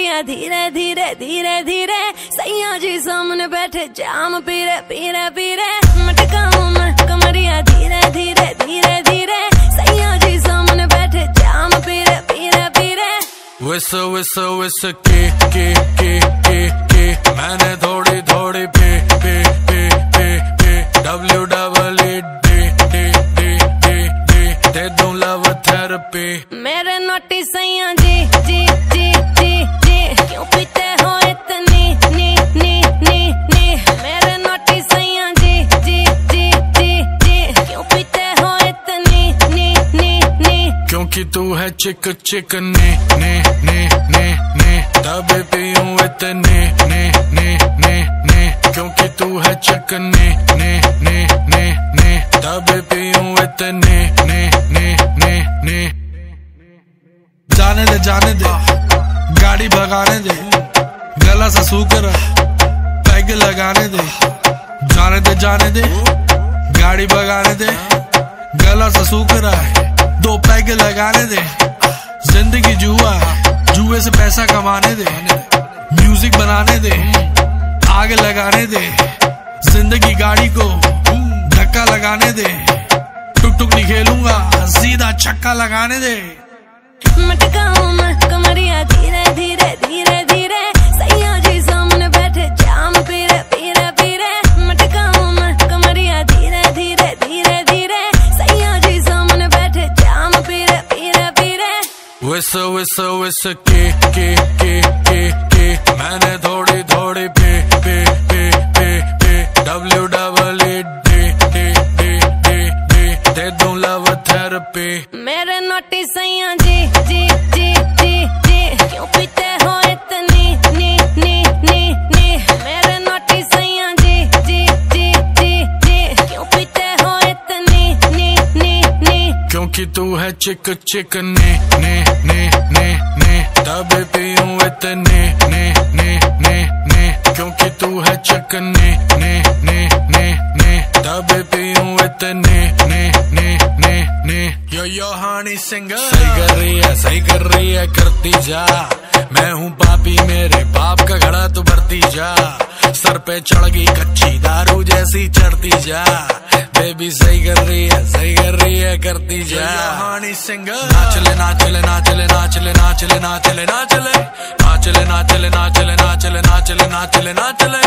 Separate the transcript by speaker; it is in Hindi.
Speaker 1: कमरिया धीरे धीरे धीरे धीरे, सैया जी सामने बैठे जाम पीरे पीरे पीरे। मटकाऊं मैं कमरिया धीरे धीरे धीरे धीरे, सैया जी सामने बैठे जाम पीरे पीरे पीरे।
Speaker 2: विस विस विस के मैंने थोड़ी थोड़ी पे दे दूं लव थेरेपी।
Speaker 1: मेरे नोटी सैया जी जी जी जी जी, क्यों पीते हो इतनी नी नी नी नी। मेरे नोटी सैया जी जी जी जी जी, क्यों पीते हो इतनी नी नी नी।
Speaker 2: क्योंकि तू है चिक चिक ने ने ने ने ने, तब पीऊं इतने ने ने ने ने। क्योंकि तू है चिक ने ने ने ने ने, तब पीऊं इतने ने ने ने ने।
Speaker 3: जाने दे गाड़ी भगाने दे, गला सा सूकर पैग लगाने दे। जाने दे गाड़ी भगाने दे, गला सा सूकर दो पैग लगाने दे। जिंदगी जुआ है, जुए से पैसा कमाने दे। म्यूजिक बनाने दे, आग लगाने दे। जिंदगी गाड़ी को धक्का लगाने दे। टुक टुक नहीं खेलूंगा, सीधा छक्का लगाने दे।
Speaker 1: मटकाऊं मैं कमरिया धीरे धीरे धीरे धीरे, सैया जी सामने बैठे जाम पीरे पीरे पीरे। मटकाऊं मैं कमरिया धीरे धीरे धीरे धीरे, सैया जी सामने बैठे जाम पीरे पीरे पीरे।
Speaker 2: विस विस विस के मैंने थोड़ी थोड़ी पे दे दूं लव थेरेपी।
Speaker 1: मेरे नोटी सैया जी जी जी जी जी, क्यों पीते हो इतनी नी नी नी नी। मेरे नोटी सैया जी जी जी जी जी, क्यों पीते हो इतनी नी नी नी।
Speaker 2: क्योंकि तू है चिक चिक ने ने ने ने ने, तब पीऊं इतने ने ने ने ने। क्योंकि तू है चिक ने ने ने ने ने, तब पीऊं इतने ने ने ने ने। यो हानी सिंगर सही कर रही है करती जा। मैं हूँ पापी, मेरे बाप का घड़ा तू भरती जा। सर पे चढ़ गई कच्ची दारू जैसी चढ़ती जा। बेबी सही कर रही है करती जा। हानी सिंगर नाचले नाचले नाचले नाचले नाचले नाचले नाचले नाचले नाचले नाचले नाचले नाचले नाचले नाचले।